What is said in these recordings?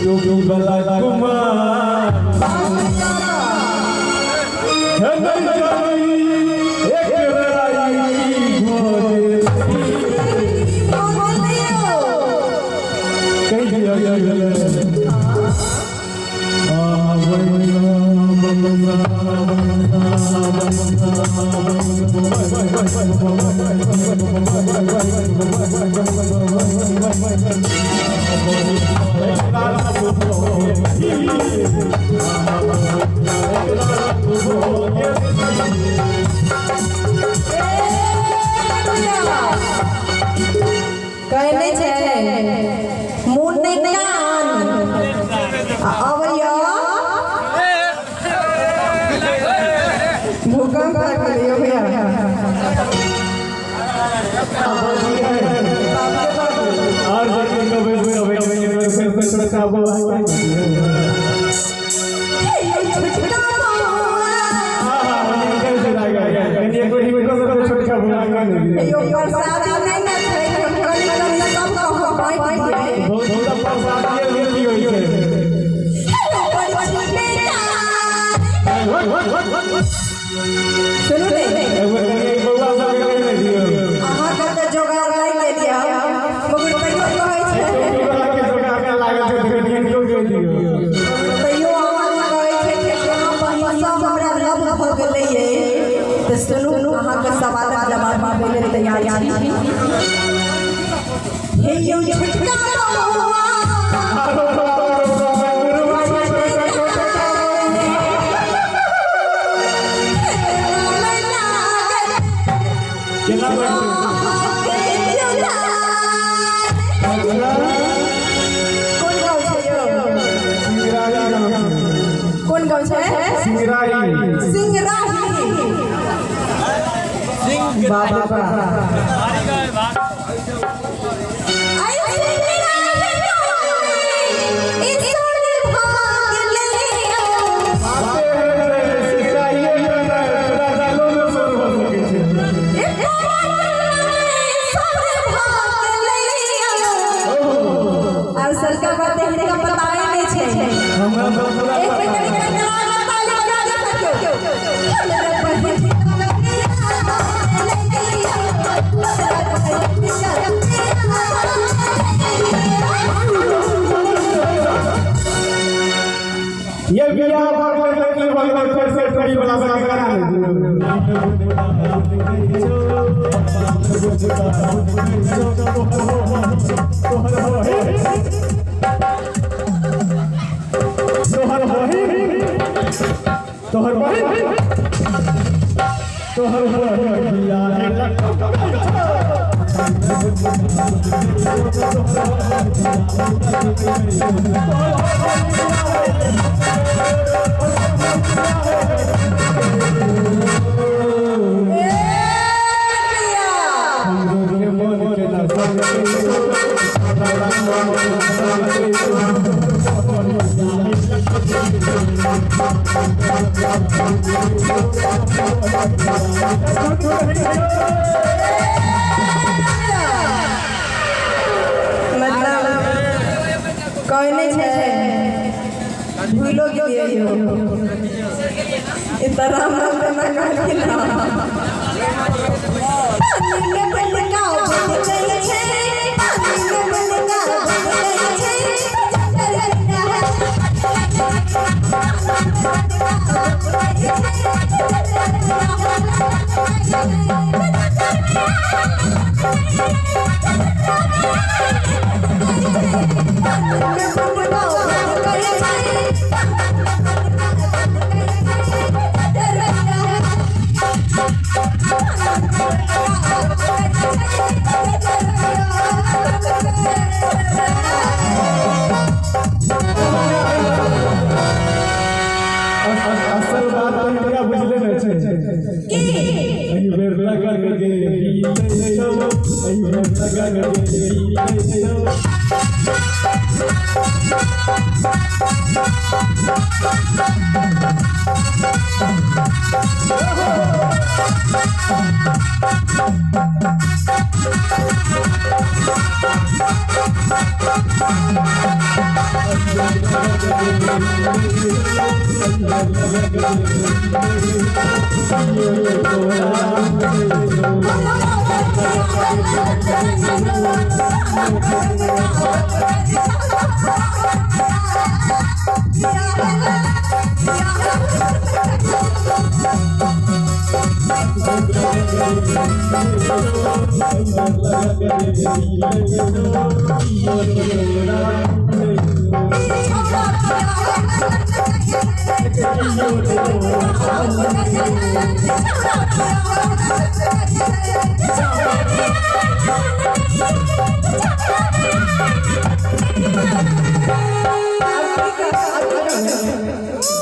योगी बला कुमार कहने छे मुंह नहीं कान अवया भूकंप कर लियो भैया और जब को सुनो रे अहाँ का त जोगाड़ लाई के दिया मगर तैयो कहै छै तैयो अहाँ कहै छै कि अहाँ पैसा हमरा लब भ गेलै त सुनु अहाँ के सवाल का जवाब देले तैयार छी हे यो छुटका कौन गाँव छे सिंगराही बाबा सरकार बात देखने का पता ही नहीं छे एक मिनट ताली बजा दे सकते ये बियाह पर लेकिन भगवान फिर से ट्री बना बना करा तोहर भाई बियाह मतलब कहने छे भूलो गियो इतना राम राम ना कहके ना असल बात हमरा बुझले न छै की अई बेर लगा के अई बेर लगा के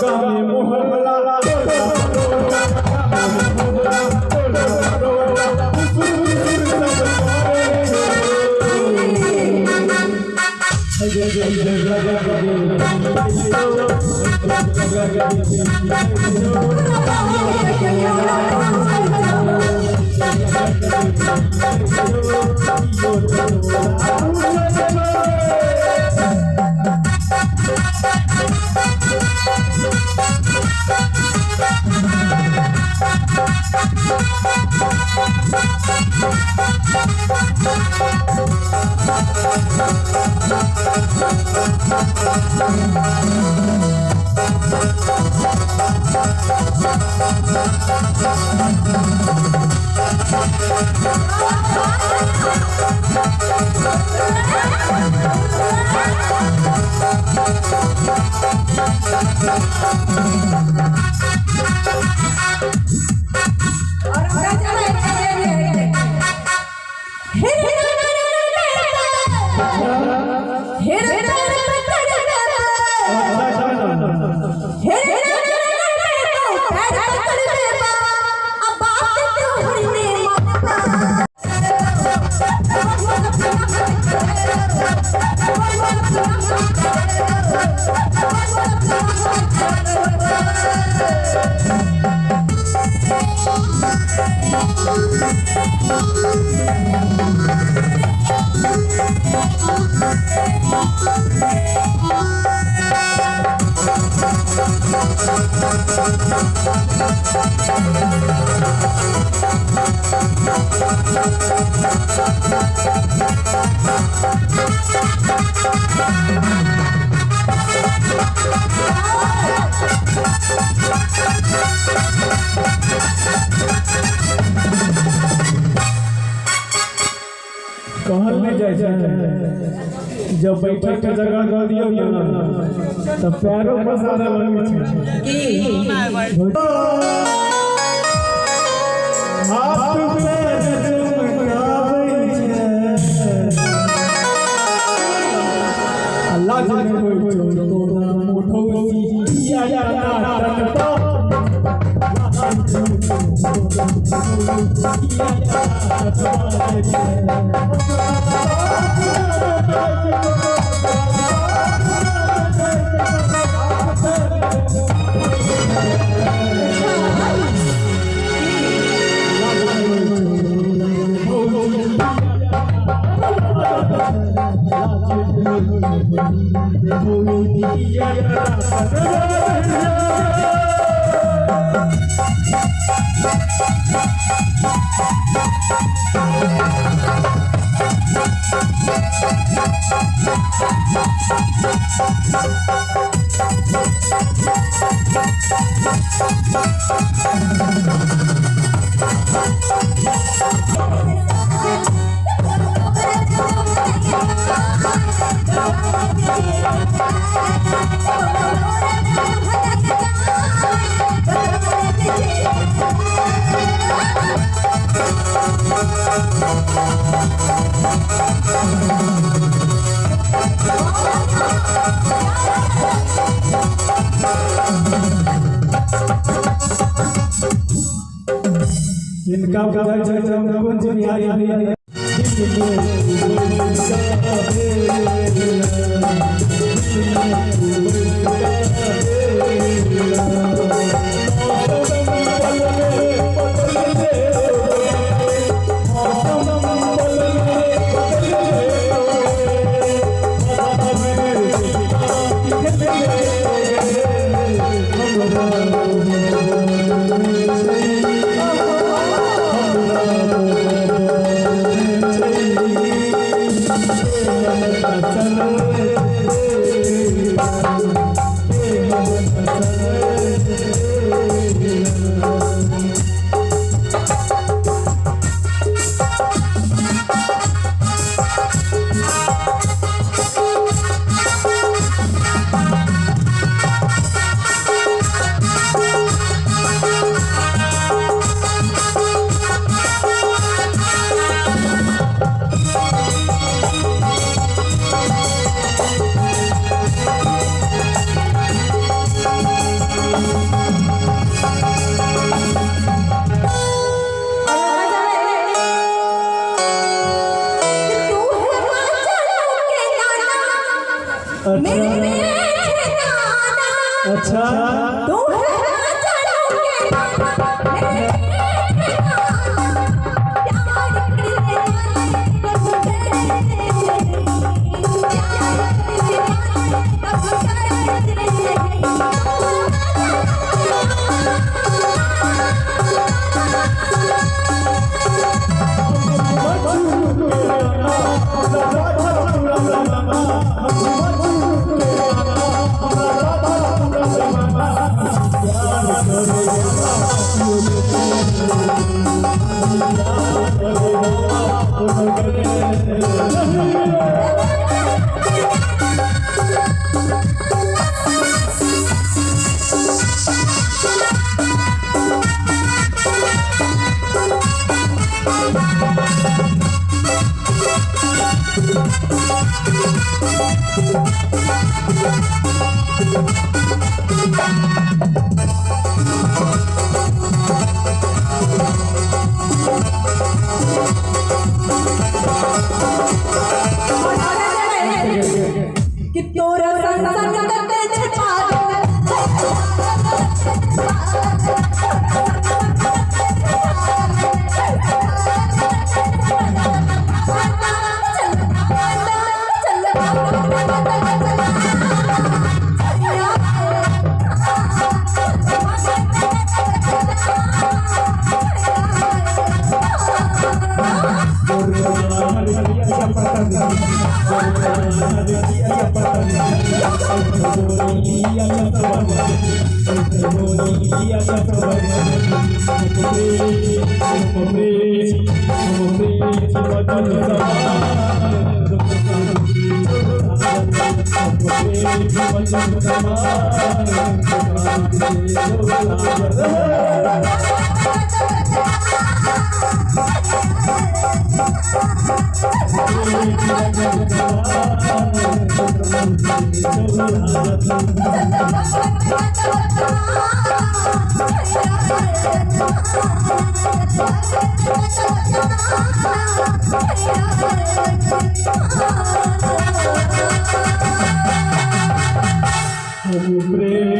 गाने मोहल्ला कहल नहीं जाए जब बैठक के जगह दे दियो तब पैरों पर सारा लगे हाथ पैर चमकावे छे अल्लाह जाने कोई तो मुठो या तन इनका कुंज बिहारी मेरे ठिकाना अच्छा तू है चलो के मेरे ठिकाना प्यार करने बस कि तोरा संग करते छछा प्रेम